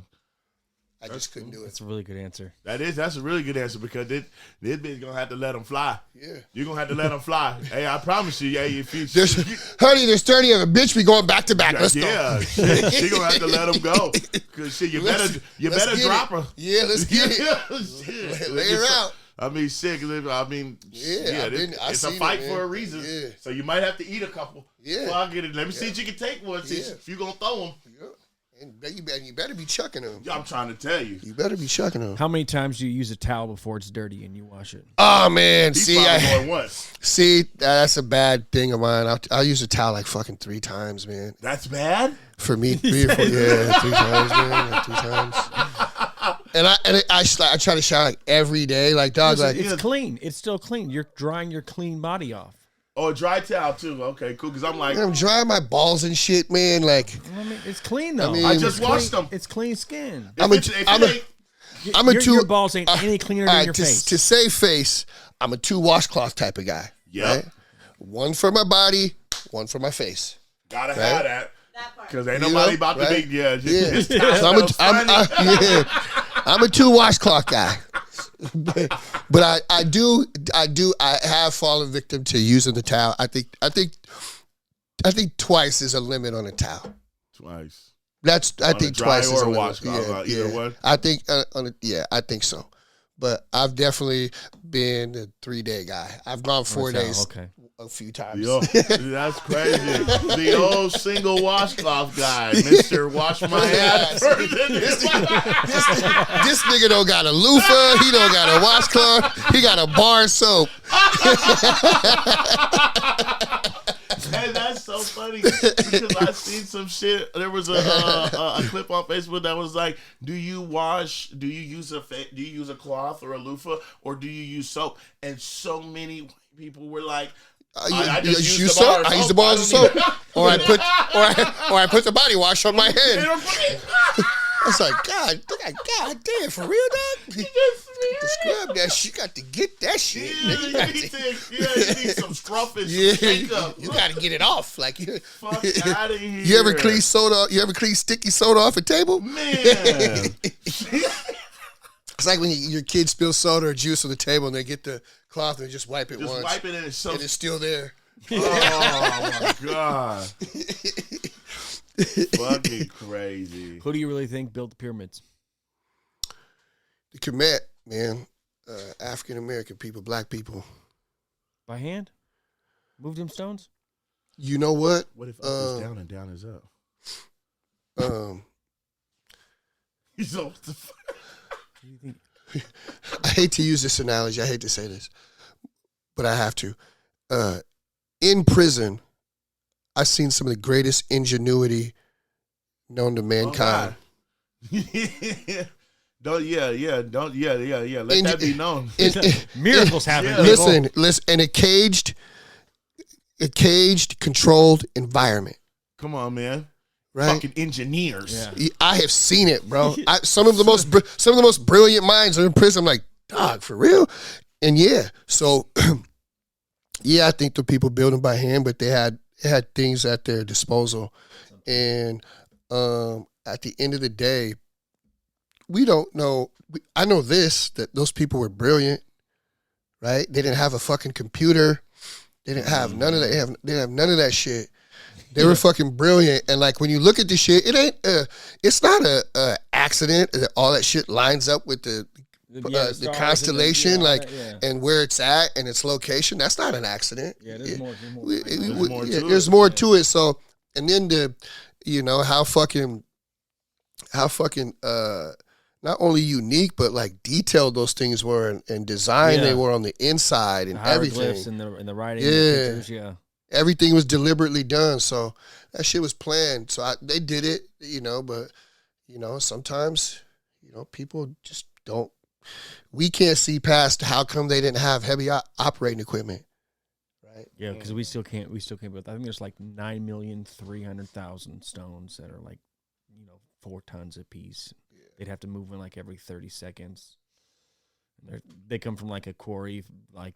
I just couldn't do it. That's a really good answer. That's a really good answer because this bitch gonna have to let them fly. Yeah. You're gonna have to let them fly. Hey, I promise you, if you there's 30 of a bitch be going back to back. Let's go. She gonna have to let them go. Cause you better drop her. Yeah, let's get it. Lay her out. I mean, shit. I mean, it's a fight for a reason. Yeah. So you might have to eat a couple. Yeah. Well, I'll get it. Let me see if you can take one. See if you gonna throw them. Yeah. And you better be chucking them. Yeah, I'm trying to tell you. You better be chucking them. How many times do you use a towel before it's dirty and you wash it? Oh man, going once. See, that's a bad thing of mine. I'll use a towel like fucking 3 times, man. That's bad for me. 3 or 4, 3 times, man. Like 3 times. And I try to shower like every day, like dog. Like it's clean. It's still clean. You're drying your clean body off. Oh, a dry towel too. Okay, cool. Because I'm like, I'm drying my balls and shit, man. Like, I mean, it's clean though. I just washed them. It's clean skin. Your balls ain't any cleaner than your face. To save face, I'm a 2 washcloth type of guy. Yeah. Right? One for my body, one for my face. Gotta have that. Because ain't nobody about to be. Yeah. So I'm a 2 washcloth guy. But I have fallen victim to using the towel. I think twice is a limit on a towel. Twice. I think twice is a limit. Washcloth, either one. I think I think so. But I've definitely been a 3-day guy. I've gone 4 days a few times. Yo, that's crazy. The old single washcloth guy, Mr. Wash My Ass. This nigga don't got a loofah. He don't got a washcloth. He got a bar of soap. Hey, that's so funny because I seen some shit. There was a clip on Facebook that was like, do you use a cloth or a loofah or do you use soap? And so many people were like, I just use soap. I use the bars of soap, or I put the body wash on my head. I was like, God damn, for real, dog? To scrub that shit, you got to get that shit. Yeah, you need some scruff and makeup. You got to get it off. Like, fuck out of here. You ever clean soda? You ever clean sticky soda off a table? Man. It's like when your kids spill soda or juice on the table and they get the cloth and just wipe it once. Just wipe it and it's still there. Oh, my God. Fucking crazy. Who do you really think built the pyramids? The Kemet, man. African American people, black people. By hand? Moved them stones? You know what? What if up is down and down is up? He's what the fuck? What do you think? I hate to use this analogy. I hate to say this, but I have to. In prison, I've seen some of the greatest ingenuity known to mankind. Let that be known. Miracles happen. Yeah. Listen, in a caged, controlled environment. Come on, man. Right? Fucking engineers. Yeah. I have seen it, bro. Some of the most brilliant minds are in prison. I'm like, dog, for real? And so I think the people built them by hand, but they had things at their disposal. And at the end of the day, we don't know. I know that those people were brilliant, right? They didn't have a fucking computer. They didn't have none of that. They didn't have none of that shit. They were fucking brilliant. And like when you look at the shit, it ain't. It's not a accident. All that shit lines up with the constellation, and where it's at and its location. That's not an accident. Yeah, there's more. There's more to it. So, and then how fucking not only unique but like detailed those things were and design they were on the inside and everything. And the writing. The pictures, everything was deliberately done. So that shit was planned. So they did it, but sometimes people just don't. We can't see past how come they didn't have heavy operating equipment, right? Yeah, because we still can't. But I think there's like 9,300,000 stones that are like 4 tons a piece. They'd have to move in like every 30 seconds. They come from like a quarry, like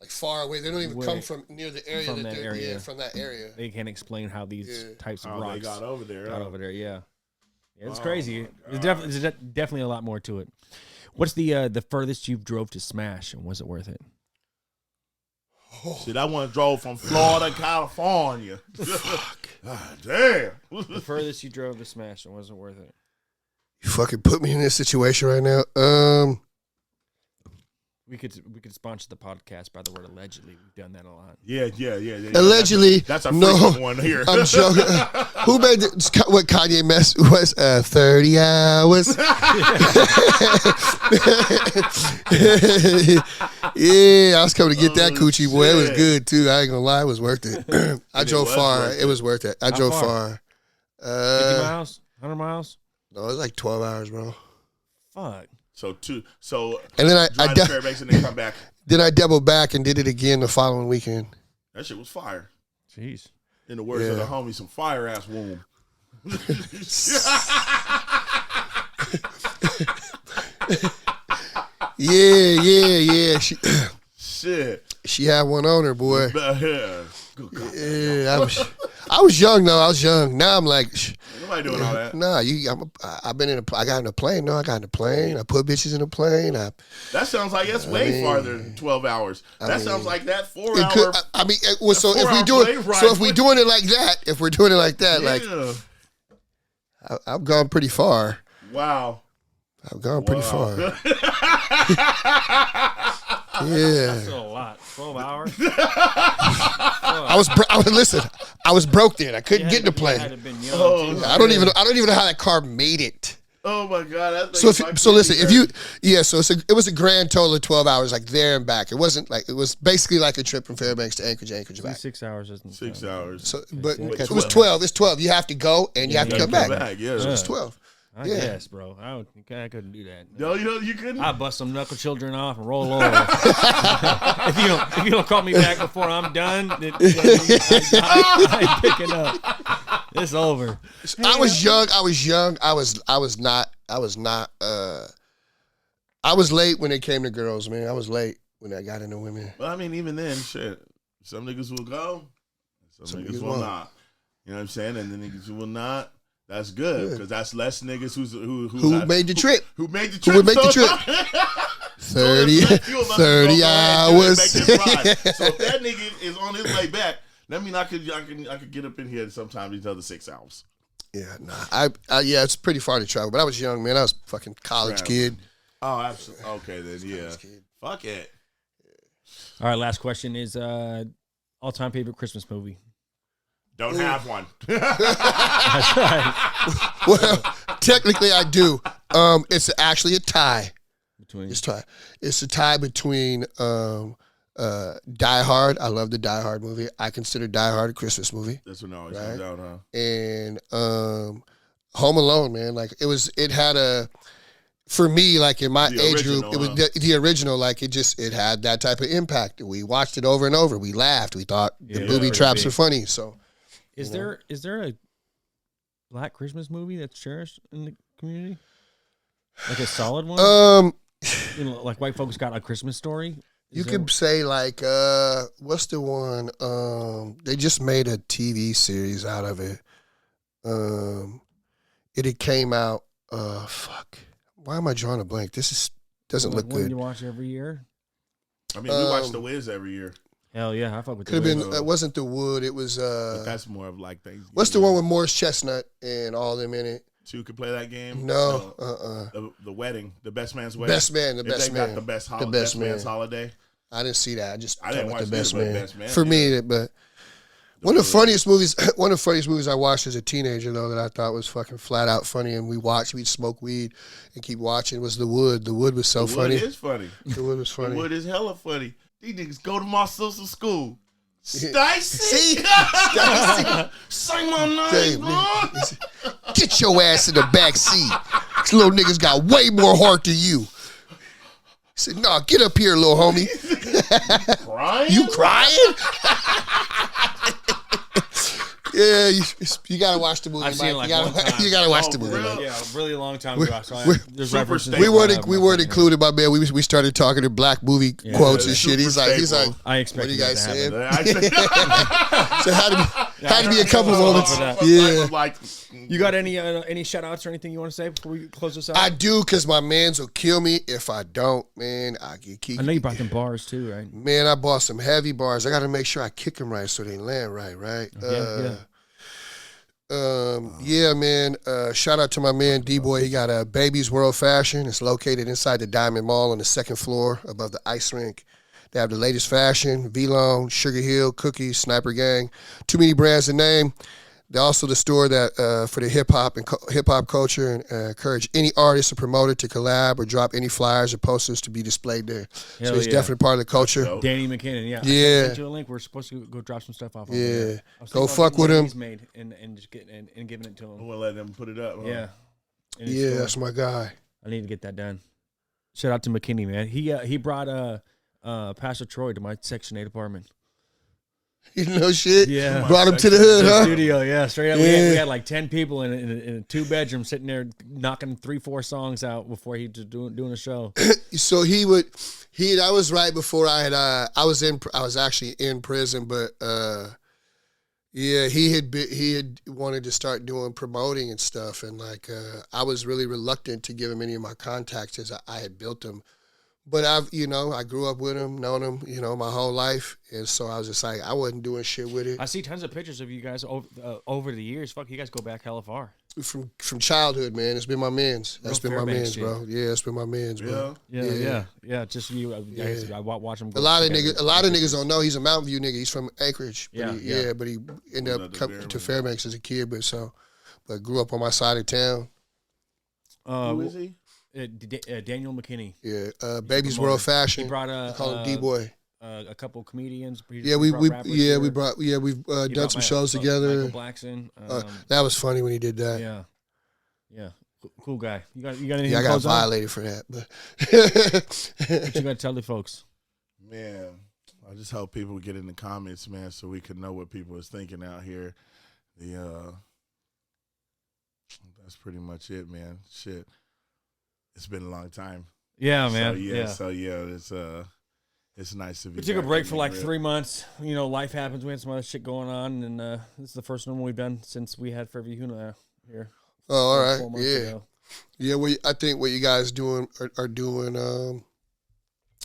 far away. They don't even come from near the area from that area. From that area. They can't explain how these types of rocks they got over there. Yeah, it's crazy. There's definitely a lot more to it. What's the furthest you've drove to Smash, and was it worth it? Shit, I once drove from Florida to California. Fuck. God damn. The furthest you drove to Smash, and was it worth it? You fucking put me in this situation right now. We could sponsor the podcast by the word allegedly. We've done that a lot. Yeah. Allegedly, that's a freaking one here. I'm joking. Who made what Kanye mess was 30 hours? Yeah, I was coming to get that coochie, boy. It was good too. I ain't gonna lie, it was worth it. I drove far. It was worth it. I drove far. 50 miles, 100 miles. No, it was like 12 hours, bro. Fuck. And then I Fairbanks and then come back. Then I doubled back and did it again the following weekend. That shit was fire. Jeez. In the words of the homie, some fire ass womb. Yeah. Shit. She had one on her, boy. Yeah. I was young though. I was young. Now I'm like, nobody doing all that. Nah, I got in a plane. No, I got in a plane. I put bitches in a plane. That sounds like that's way farther than 12 hours. Sounds like that 4 hour. If we're doing it like that, like I've gone pretty far. Wow. I've gone pretty far. Yeah. That's still a lot. 12 hours? I was broke then. I couldn't get in the plane. I don't even know how that car made it. Oh my God. So listen, it was a grand total of 12 hours, like there and back. It was basically like a trip from Fairbanks to Anchorage back. 6 hours isn't 6 hours. So, but it was 12. It's 12. You have to go and you have to come back. Yeah. So it's 12. I guess, bro. I couldn't do that. No, you couldn't. I bust some knuckle children off and roll over. if you don't call me back before I'm done, I ain't picking up. It's over. I was young. I was late when it came to girls, man. I was late when I got into women. Well, I mean, even then, shit. Some niggas will go. Some niggas will not. You know what I'm saying? And the niggas who will not. That's good because that's less niggas who made the trip. Who made the trip? Who would make the trip? 30 hours. So if that nigga is on his way back, that mean I could get up in here sometime these other 6 hours. Yeah, nah. It's pretty far to travel, but I was young, man. I was a fucking college kid. Oh, absolutely. Okay, then yeah. Fuck it. All right, last question is all-time favorite Christmas movie. Don't have one. That's right. Well, technically I do. It's actually a tie. It's a tie between Die Hard. I love the Die Hard movie. I consider Die Hard a Christmas movie. That's what always comes out, huh? And Home Alone, man. Like it had a, for me, like in my age group, it was the original. Like it had that type of impact. We watched it over and over. We laughed. We thought the booby traps were funny. So. Is there a Black Christmas movie that's cherished in the community? Like a solid one? Like white folks got A Christmas Story? You could say like what's the one? They just made a TV series out of it. It came out fuck. Why am I drawing a blank? This doesn't look good. You watch every year? I mean, we watch The Wiz every year. Hell yeah, I fuck with Could the have Wood. been. It wasn't the Wood. It was. But that's more of like things. What's the one with Morris Chestnut and all them in it? Two could play that game. No. The wedding, the best man's wedding. Best man. The If best they man. got the best, The best man. man's holiday. I didn't see that. I just I didn't talking watch about the best it, but man. Best Man, For me, but one of the Wood. funniest movies. One of the funniest movies I watched as a teenager, though, that I thought was fucking flat out funny, and we'd smoke weed and keep watching, was The Wood. The Wood was so The funny. Wood is funny. The Wood was The funny. Wood is hella funny. These niggas go to my sister school. See? Stacy. Stacy. Say my Damn, name, Lord. nigga. Get your ass in the back seat. These little niggas got way more heart than you. He said, "Nah, get up here, little homie." Crying? You crying? Yeah, you gotta watch the movie. I've seen it Mike. like one time. You gotta watch Oh, the movie. really? Mike. Yeah, really long time We're- ago. So we're- there's Super references. staple. We that weren't I have we no weren't fucking- included, my man. We started talking to black movie Yeah. quotes Yeah, and shit. He's super like, staple. I expect what do you guys that to saying? happen. So had to be a couple I moments. for that. Yeah, Like, You got any shout outs or anything you want to say before we close this out? I do, because my mans will kill me if I don't. Man, I get kicked. I know you brought them bars too, right? Man, I bought some heavy bars. I got to make sure I kick them right so they land right. Yeah, man. Shout out to my man D-Boy. He got a Baby's World Fashion. It's located inside the Diamond Mall on the second floor above the ice rink. They have the latest fashion, V-Lone, Sugar Hill, Cookies, Sniper Gang. Too many brands to name. They're also the store that for the hip-hop and hip-hop culture, and encourage any artist or promoter to collab or drop any flyers or posters to be displayed there. So Hell it's yeah. definitely part of the culture. Dope. Danny McKinnon, yeah. Yeah. I sent you a link. We're supposed to go drop some stuff off. Yeah. Over there. I was Go thinking about fuck getting with one him. he's made and just getting and giving it to him. we'll let them put it up. Huh? Yeah. In his Yeah, store. that's my guy. I need to get that done. Shout out to McKinney, man. He brought Pastor Troy to my Section 8 apartment. You know shit? Yeah. Brought him to the hood, The huh? studio, yeah, straight up. Yeah. We had like 10 people in a 2-bedroom sitting there knocking 3-4 songs out before he just doing a show. So that was right before I was actually in prison, but yeah, he had wanted to start doing promoting and stuff, and like I was really reluctant to give him any of my contacts as I had built them. But I grew up with him, known him, my whole life, and so I was just like, I wasn't doing shit with it I see tons of pictures of you guys over the years. Fuck, you guys go back hella far. from childhood, man. It's been my man's. That's Real been my Fairbanks man's, bro. Yeah, it's been my man's, bro. Yeah. Just you. I watch them. A lot of niggas don't know he's a Mountain View nigga. He's from Anchorage. But Yeah. but he ended up Another coming to Fairbanks. Fairbanks as a kid, but grew up on my side of town. Who is he? Daniel McKinney. Yeah, Baby's promoter. World Fashion. He brought I call him D-Boy. a couple comedians. Yeah, we've done some shows together. Michael Blackson. That was funny when he did that. Yeah. Cool guy. You got anything? Yeah, I to got close on? violated for that. But What you got to tell the folks? Man, I just hope people get in the comments, man, so we can know what people is thinking out here. That's pretty much it, man. Shit, it's been a long time. Yeah, man. It's nice to be. We took a back break in for the like grip. 3 months. Life happens. We had some other shit going on, and this is the first one we've done since we had Fairview Huna here. oh, all 4 right, months yeah. ago. Yeah, I think what you guys are doing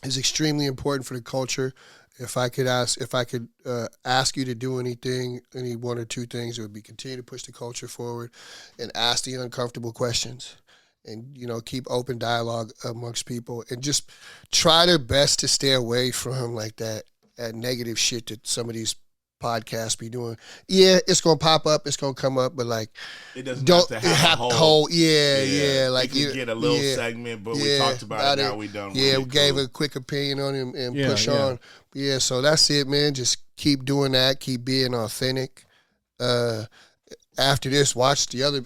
is extremely important for the culture. If I could ask you to do anything, any one or two things, it would be continue to push the culture forward and ask the uncomfortable questions, and keep open dialogue amongst people, and just try their best to stay away from like that negative shit that some of these podcasts be doing. Yeah, it's gonna pop up, it's gonna come up, but like It doesn't don't have to have a whole. like we could get a little segment, but we talked about it. Now we done. Yeah, really we gave cool. a quick opinion on him and Yeah, push yeah. on. Yeah, so that's it, man. Just keep doing that. Keep being authentic. After this, watch the other.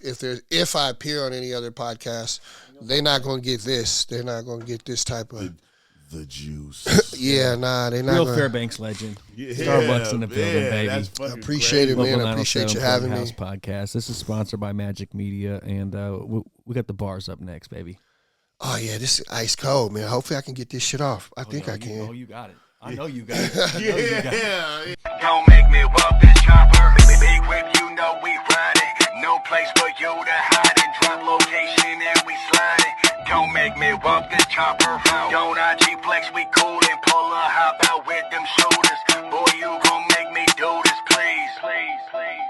If I appear on any other podcast, they're not gonna get this. They're not gonna get this type of. The juice. Yeah, nah, they're not. Real gonna, Fairbanks legend. Yeah, Starbucks in the building, baby. That's I fucking appreciate it, crazy. man. I Local appreciate you 907 having PlugHouse me. podcast. This is sponsored by Magic Media, and we got the bars up next, baby. Oh yeah, this is ice cold, man. Hopefully I can get this shit off. I think I can. You got it. I know you got it. I know you got it. Yeah. Don't make me walk this chopper. Big whip, you know we riding. No place for you to hide and drop location and we sliding. Don't make me walk this chopper. Don't IG flex, we coolin'. Pull a hop out with them shoulders. Boy, you gon' make me do this, please.